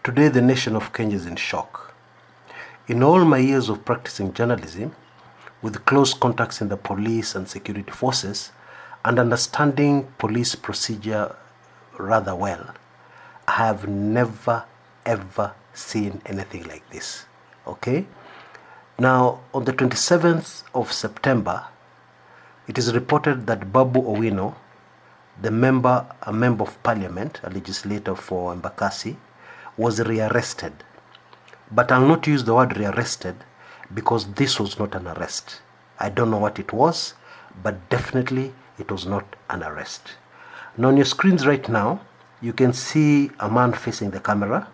Today, the nation of Kenya is in shock. In all my years of practicing journalism, with close contacts in the police and security forces, and understanding police procedure rather well, I have never ever seen anything like this. Okay? Now, on the 27th of September, it is reported that Babu Owino, a member of parliament, a legislator for Embakasi, was rearrested. But I'll not use the word rearrested because this was not an arrest. I don't know what it was, but definitely it was not an arrest. Now on your screens right now, you can see a man facing the camera.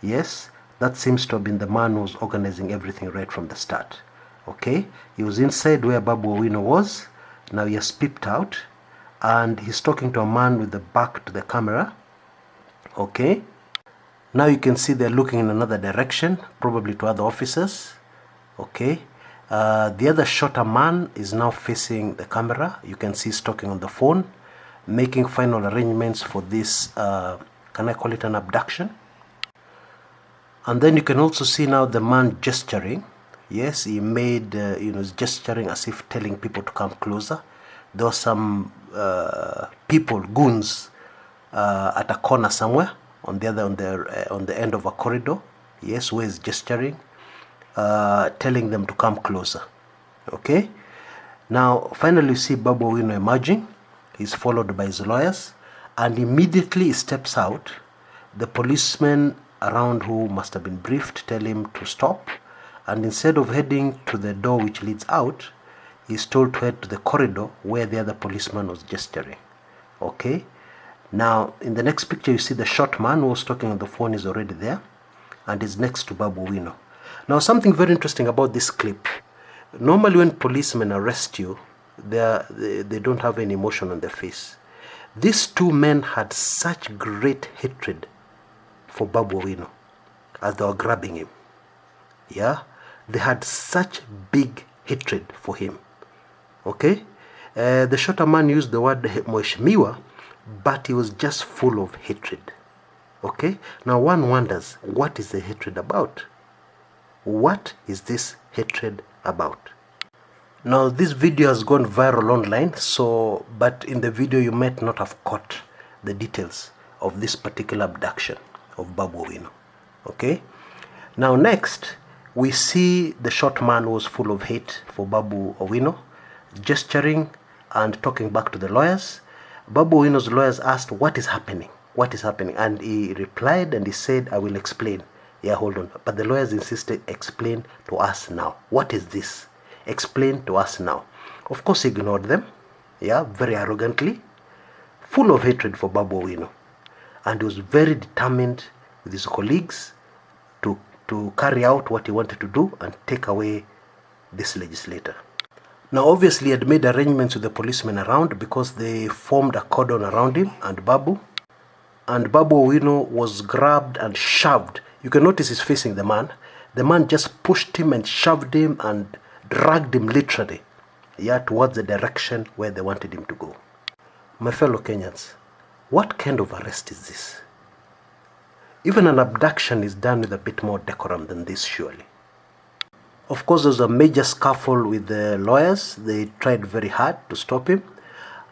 Yes, that seems to have been the man who was organizing everything right from the start. Okay, he was inside where Babu Owino was. Now he has peeped out and he's talking to a man with the back to the camera. Okay. Now you can see they're looking in another direction, probably to other officers. Okay. The other shorter man is now facing the camera. You can see he's talking on the phone, making final arrangements for this, can I call it an abduction? And then you can also see now the man gesturing. Yes, he made, gesturing as if telling people to come closer. There were some people, goons, at a corner somewhere. On the end of a corridor, yes, where he's gesturing, telling them to come closer. Okay. Now, finally, you see Babu Owino emerging. He's followed by his lawyers, and immediately he steps out. The policemen around who must have been briefed tell him to stop, and instead of heading to the door which leads out, he's told to head to the corridor where the other policeman was gesturing. Okay. Now, in the next picture, you see the short man who was talking on the phone is already there and is next to Babu Owino. Now, something very interesting about this clip. Normally, when policemen arrest you, they don't have any emotion on their face. These two men had such great hatred for Babu Owino as they were grabbing him. Yeah? They had such big hatred for him. Okay? The shorter man used the word Mheshimiwa, but he was just full of hatred. Okay? Now one wonders, what is the hatred about? What is this hatred about? Now this video has gone viral online, but in the video you might not have caught the details of this particular abduction of Babu Owino. Okay? Now next, we see the short man who was full of hate for Babu Owino, gesturing and talking back to the lawyers. Babu Owino's lawyers asked, what is happening? What is happening? And he replied and he said, I will explain. Yeah, hold on. But the lawyers insisted, explain to us now. What is this? Explain to us now. Of course, he ignored them. Yeah, very arrogantly. Full of hatred for Babu Owino. And he was very determined with his colleagues to carry out what he wanted to do and take away this legislator. Now, obviously, he had made arrangements with the policemen around because they formed a cordon around him and Babu. And Babu Owino was grabbed and shoved. You can notice he's facing the man. The man just pushed him and shoved him and dragged him literally, yeah, towards the direction where they wanted him to go. My fellow Kenyans, what kind of arrest is this? Even an abduction is done with a bit more decorum than this, surely. Of course, there was a major scuffle with the lawyers. They tried very hard to stop him.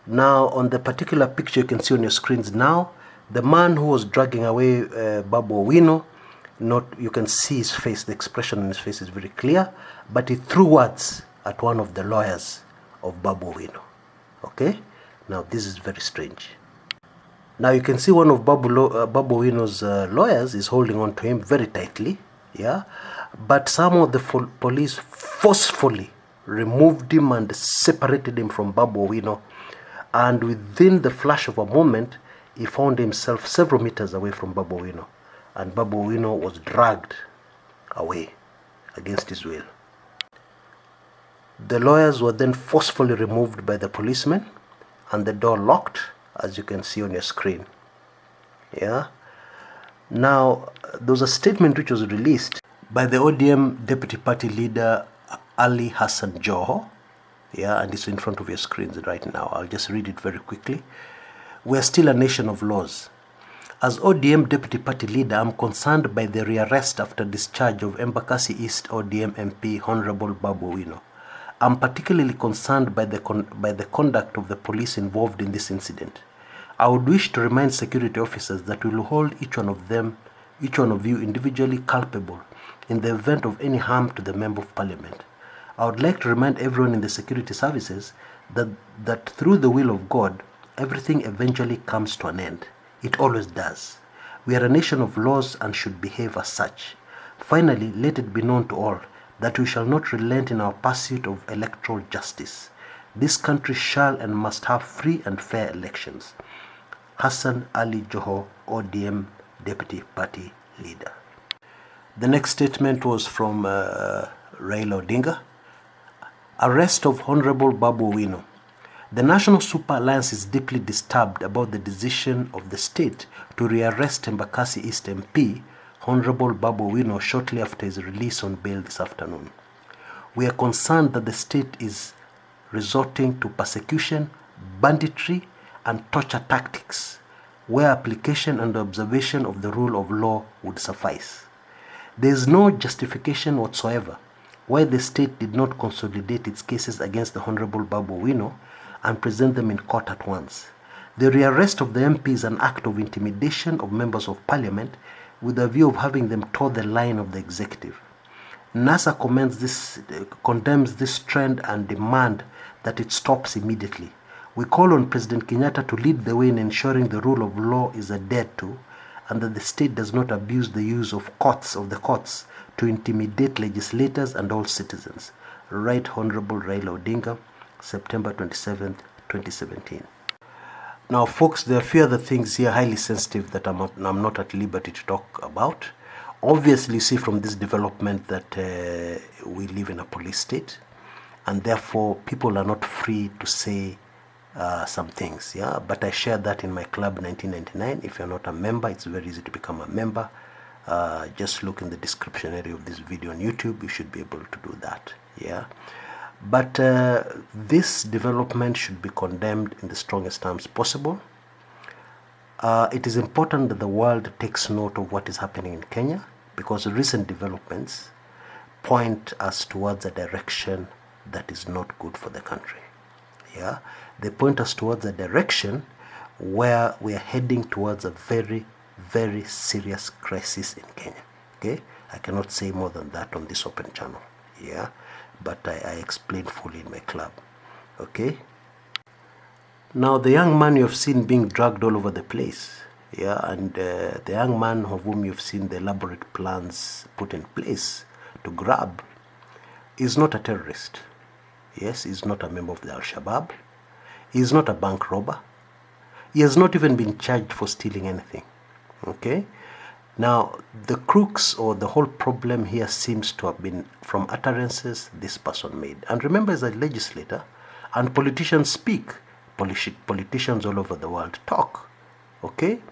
Now, on the particular picture you can see on your screens now, the man who was dragging away Babu Owino, you can see his face, the expression on his face is very clear, but he threw words at one of the lawyers of Babu Owino. Okay? Now, this is very strange. Now, you can see one of Babu Owino's lawyers is holding on to him very tightly. Yeah? But some of the police forcefully removed him and separated him from Babu Owino. And within the flash of a moment, he found himself several meters away from Babu Owino. And Babu Owino was dragged away against his will. The lawyers were then forcefully removed by the policemen and the door locked, as you can see on your screen. Yeah. Now, there was a statement which was released by the ODM Deputy Party Leader Ali Hassan Joho. Yeah, and it's in front of your screens right now. I'll just read it very quickly. We are still a nation of laws. As ODM Deputy Party Leader, I'm concerned by the rearrest after discharge of Embakasi East ODM MP Honorable Babu Owino. I'm particularly concerned by the conduct of the police involved in this incident. I would wish to remind security officers that we will hold each one of you individually culpable in the event of any harm to the Member of Parliament. I would like to remind everyone in the security services that through the will of God, everything eventually comes to an end. It always does. We are a nation of laws and should behave as such. Finally, let it be known to all that we shall not relent in our pursuit of electoral justice. This country shall and must have free and fair elections. Hassan Ali Joho, ODM Deputy Party Leader. The next statement was from Raila Odinga. Arrest of Honorable Babu Owino. The National Super Alliance is deeply disturbed about the decision of the state to rearrest Embakasi East MP, Honorable Babu Owino, shortly after his release on bail this afternoon. We are concerned that the state is resorting to persecution, banditry, and torture tactics, where application and observation of the rule of law would suffice. There is no justification whatsoever why the state did not consolidate its cases against the Honorable Babu Owino and present them in court at once. The rearrest of the MP is an act of intimidation of members of parliament with a view of having them toe the line of the executive. NASA condemns this trend and demand that it stops immediately. We call on President Kenyatta to lead the way in ensuring the rule of law is adhered to and that the state does not abuse the use of the courts to intimidate legislators and all citizens. Right Honorable Raila Odinga, September 27th, 2017. Now, folks, there are a few other things here highly sensitive that I'm not at liberty to talk about. Obviously, you see from this development that we live in a police state, and therefore people are not free to say some things. Yeah, but I shared that in my club 1999. If you're not a member, it's very easy to become a member. Just look in the description area of this video on YouTube. You should be able to do that. Yeah. But this development should be condemned in the strongest terms possible. It is important that the world takes note of what is happening in Kenya, because recent developments point us towards a direction that is not good for the country. Yeah, they point us towards a direction where we are heading towards a very, very serious crisis in Kenya. Okay, I cannot say more than that on this open channel. Yeah. But I explained fully in my club. Okay. Now, the young man you have seen being dragged all over the place, yeah, and the young man of whom you've seen the elaborate plans put in place to grab, is not a terrorist. Yes, he's not a member of the Al-Shabaab. He's not a bank robber. He has not even been charged for stealing anything. Okay. Now, the crux or the whole problem here seems to have been from utterances this person made. And remember, as a legislator, and politicians speak, politicians all over the world talk. Okay?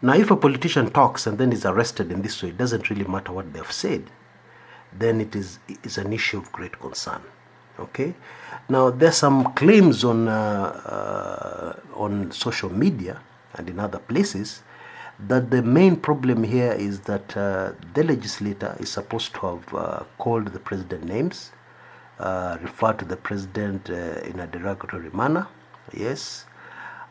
Now, if a politician talks and then is arrested in this way, it doesn't really matter what they have said, then it is an issue of great concern. Okay? Now, there's some claims on social media and in other places that the main problem here is that the legislator is supposed to have called the president names, referred to the president in a derogatory manner. Yes.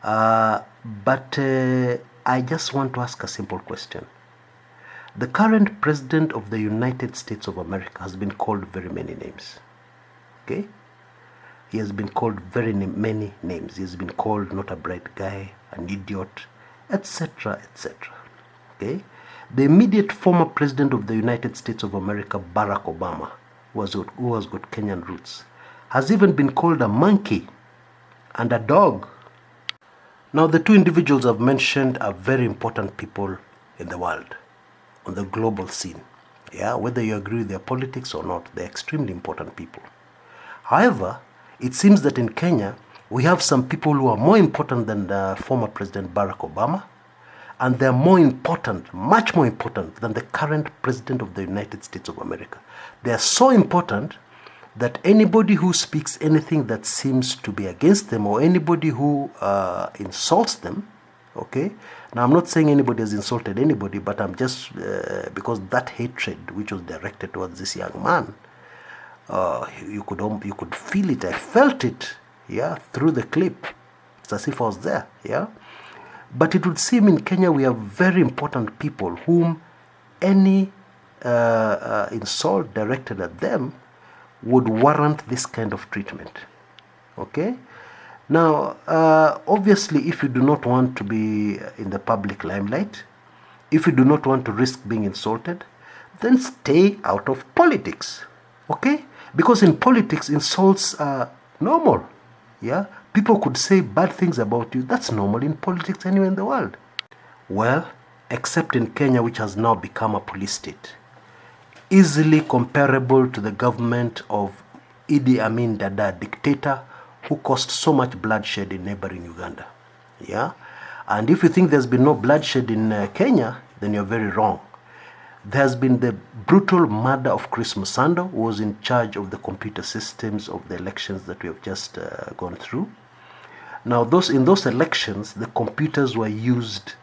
But I just want to ask a simple question. The current president of the United States of America has been called very many names. Okay? He has been called very many names. He has been called not a bright guy, an idiot, etc., etc. Okay? The immediate former president of the United States of America, Barack Obama, who has got Kenyan roots, has even been called a monkey and a dog. Now, the two individuals I've mentioned are very important people in the world, on the global scene. Yeah, whether you agree with their politics or not, they're extremely important people. However, it seems that in Kenya, we have some people who are more important than the former President Barack Obama, and they're more important, much more important than the current President of the United States of America. They are so important that anybody who speaks anything that seems to be against them or anybody who insults them, Okay? Now, I'm not saying anybody has insulted anybody, but I'm just, because that hatred which was directed towards this young man, you could feel it. I felt it, yeah, through the clip. It's as if I was there, yeah. But it would seem in Kenya we have very important people whom any insult directed at them would warrant this kind of treatment. Okay? Now, obviously, if you do not want to be in the public limelight, if you do not want to risk being insulted, then stay out of politics. Okay? Because in politics, insults are normal. Yeah? People could say bad things about you. That's normal in politics anywhere in the world. Well, except in Kenya, which has now become a police state, easily comparable to the government of Idi Amin Dada, dictator who caused so much bloodshed in neighboring Uganda. Yeah? And if you think there's been no bloodshed in Kenya, then you're very wrong. There's been the brutal murder of Chris Musando, who was in charge of the computer systems of the elections that we have just gone through. Now, in those elections, the computers were used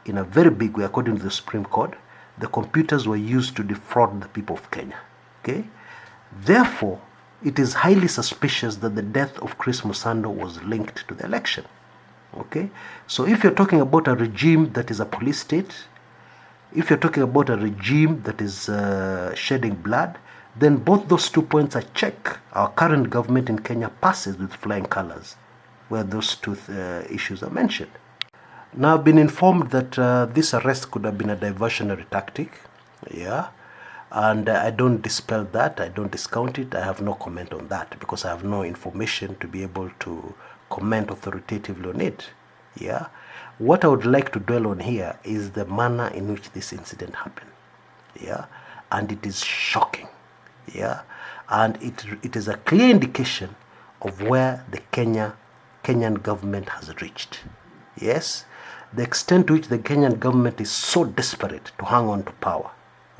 in a very big way, according to the Supreme Court. The computers were used to defraud the people of Kenya. Okay? Therefore, it is highly suspicious that the death of Chris Musando was linked to the election. Okay? So if you're talking about a regime that is a police state, if you're talking about a regime that is shedding blood, then both those 2 points are check. Our current government in Kenya passes with flying colors where those two issues are mentioned. Now, I've been informed that this arrest could have been a diversionary tactic. Yeah. And I don't dispel that. I don't discount it. I have no comment on that because I have no information to be able to comment authoritatively on it. Yeah. What I would like to dwell on here is the manner in which this incident happened. Yeah. And it is shocking. Yeah. And it is a clear indication of where the Kenyan government has reached. Yes. The extent to which the Kenyan government is so desperate to hang on to power.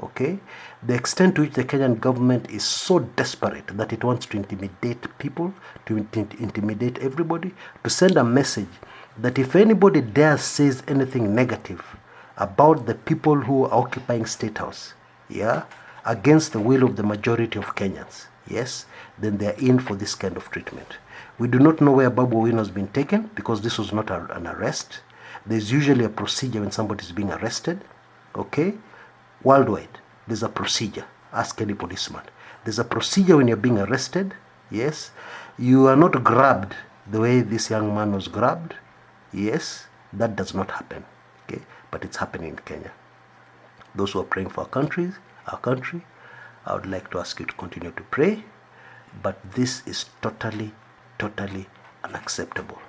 Okay? The extent to which the Kenyan government is so desperate that it wants to intimidate people, to intimidate everybody, to send a message that if anybody dares says anything negative about the people who are occupying State House, yeah, against the will of the majority of Kenyans, yes, then they're in for this kind of treatment. We do not know where Babu Owino has been taken because this was not an arrest. There's usually a procedure when somebody is being arrested, okay? Worldwide, there's a procedure. Ask any policeman. There's a procedure when you're being arrested, yes? You are not grabbed the way this young man was grabbed, yes? That does not happen, okay? But it's happening in Kenya. Those who are praying for our country, I would like to ask you to continue to pray, but this is totally unacceptable.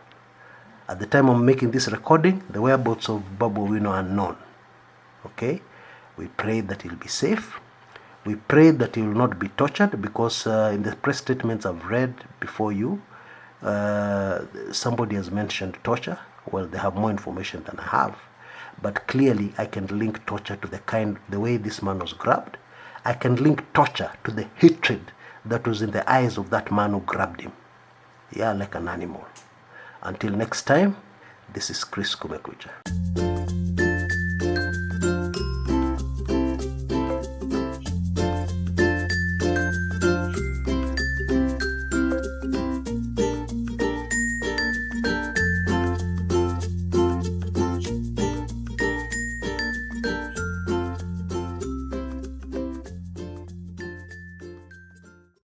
At the time of making this recording, the whereabouts of Babu Owino are unknown. Okay? We pray that he'll be safe. We pray that he will not be tortured because in the press statements I've read before you, somebody has mentioned torture. Well, they have more information than I have. But clearly, I can link torture to the way this man was grabbed. I can link torture to the hatred that was in the eyes of that man who grabbed him. Yeah, like an animal. Until next time, this is Chris Kumekucha.